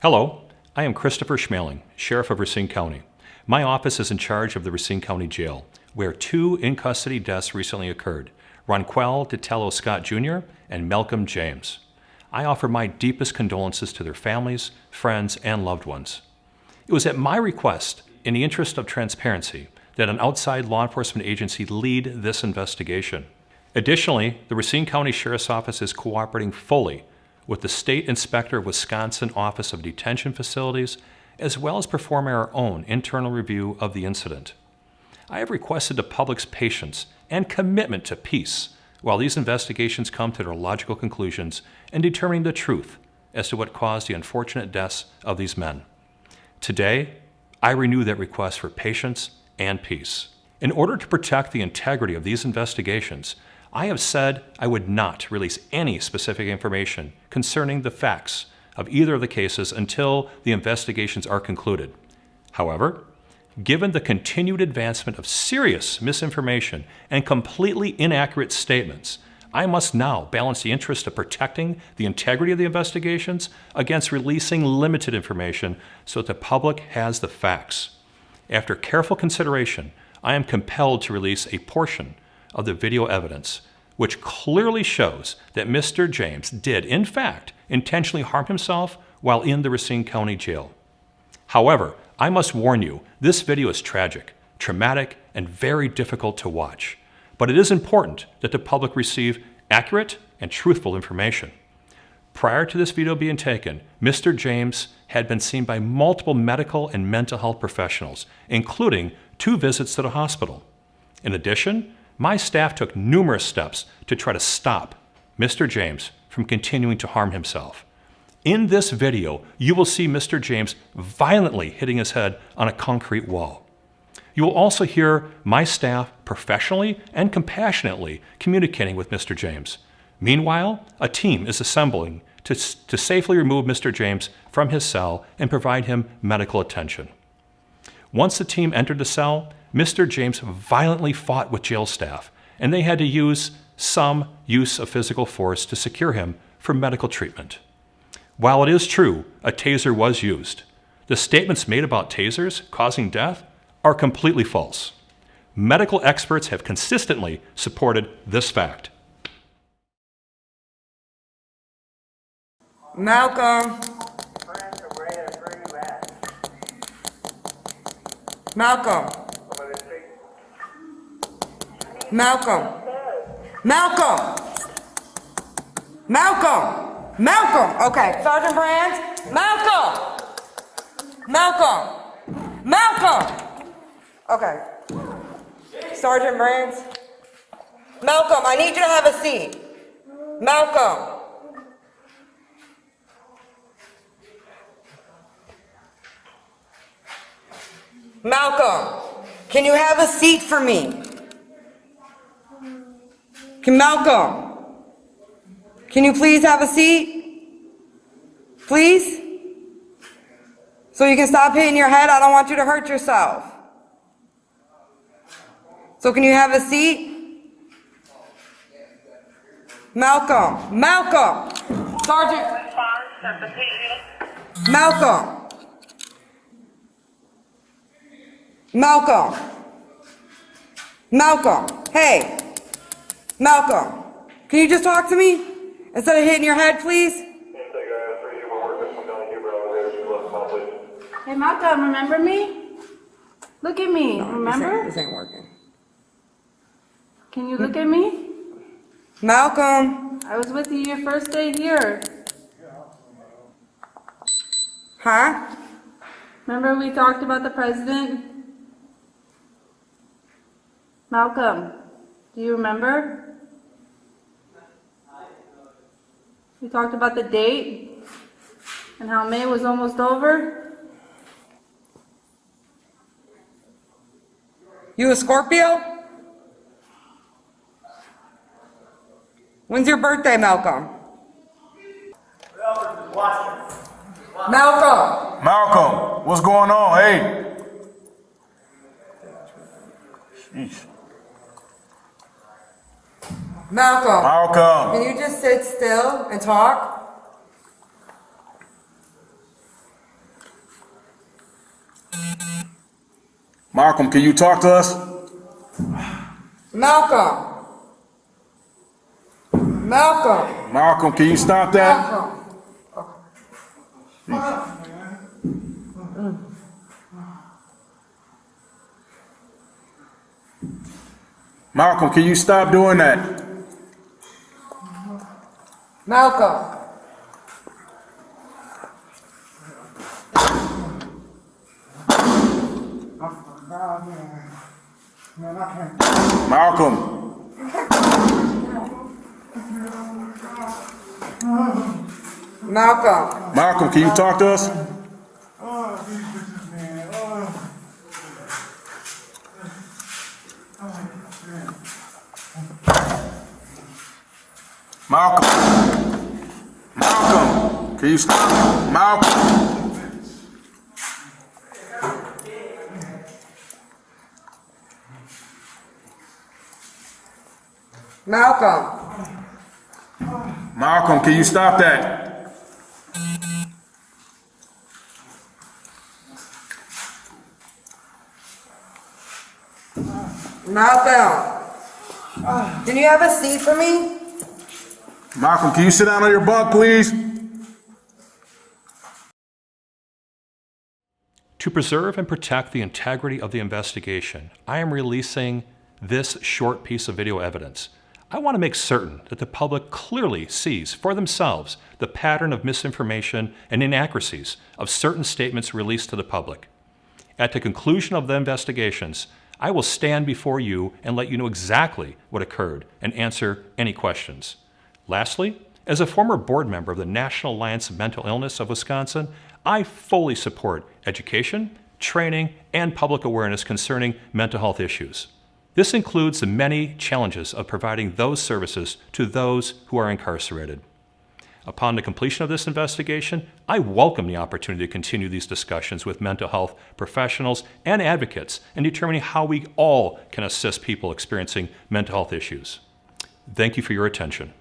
Hello, I am Christopher Schmeling, Sheriff of Racine County. My office is in charge of the Racine County Jail, where 2 in-custody deaths recently occurred, Ronquel DeTello Scott Jr. and Malcolm James. I offer my deepest condolences to their families, friends, and loved ones. It was at my request, in the interest of transparency, that an outside law enforcement agency lead this investigation. Additionally, the Racine County Sheriff's Office is cooperating fully with the State Inspector of Wisconsin Office of Detention Facilities, as well as performing our own internal review of the incident. I have requested the public's patience and commitment to peace while these investigations come to their logical conclusions and determining the truth as to what caused the unfortunate deaths of these men. Today, I renew that request for patience and peace. In order to protect the integrity of these investigations, I have said I would not release any specific information concerning the facts of either of the cases until the investigations are concluded. However, given the continued advancement of serious misinformation and completely inaccurate statements, I must now balance the interest of protecting the integrity of the investigations against releasing limited information so that the public has the facts. After careful consideration, I am compelled to release a portion of the video evidence, which clearly shows that Mr. James did, in fact, intentionally harm himself while in the Racine County Jail. However, I must warn you, this video is tragic, traumatic, and very difficult to watch. But it is important that the public receive accurate and truthful information. Prior to this video being taken, Mr. James had been seen by multiple medical and mental health professionals, including 2 visits to the hospital. In addition, my staff took numerous steps to try to stop Mr. James from continuing to harm himself. In this video, you will see Mr. James violently hitting his head on a concrete wall. You will also hear my staff professionally and compassionately communicating with Mr. James. Meanwhile, a team is assembling to safely remove Mr. James from his cell and provide him medical attention. Once the team entered the cell, Mr. James violently fought with jail staff, and they had to use some use of physical force to secure him for medical treatment. While it is true a taser was used, the statements made about tasers causing death are completely false. Medical experts have consistently supported this fact. Malcolm. Malcolm. Malcolm. Malcolm. Malcolm. Malcolm. Okay. Sergeant Brands. Malcolm. Malcolm. Malcolm. Okay. Sergeant Brands. Malcolm, I need you to have a seat. Malcolm. Malcolm, can you have a seat for me? Malcolm, can you please have a seat? Please? So you can stop hitting your head? I don't want you to hurt yourself. So can you have a seat? Malcolm, Malcolm, Sergeant. Malcolm. Malcolm. Malcolm. Hey. Malcolm. Can you just talk to me? Instead of hitting your head, please? Hey Malcolm, remember me? Look at me, No, remember? This ain't working. Can you look at me? Malcolm. I was with you your first day here. Huh? Remember we talked about the president? Malcolm, do you remember? We talked about the date and how May was almost over. You a Scorpio? When's your birthday, Malcolm? Malcolm! Malcolm, what's going on? Hey. Jeez. Malcolm, Malcolm. can you just sit still and talk? Malcolm, can you talk to us? Malcolm. Malcolm. Malcolm, can you stop that? Malcolm. Malcolm, can you stop doing that? Malcolm. Malcolm. Malcolm. Malcolm, can you talk to us? Malcolm. Malcolm, can you stop? Malcolm. Malcolm. Malcolm, can you stop that? Malcolm. Can you have a seat for me? Malcolm, can you sit down on your bunk, please? To preserve and protect the integrity of the investigation, I am releasing this short piece of video evidence. I want to make certain that the public clearly sees for themselves the pattern of misinformation and inaccuracies of certain statements released to the public. At the conclusion of the investigations, I will stand before you and let you know exactly what occurred and answer any questions. Lastly, as a former board member of the National Alliance of Mental Illness of Wisconsin, I fully support education, training, and public awareness concerning mental health issues. This includes the many challenges of providing those services to those who are incarcerated. Upon the completion of this investigation, I welcome the opportunity to continue these discussions with mental health professionals and advocates in determining how we all can assist people experiencing mental health issues. Thank you for your attention.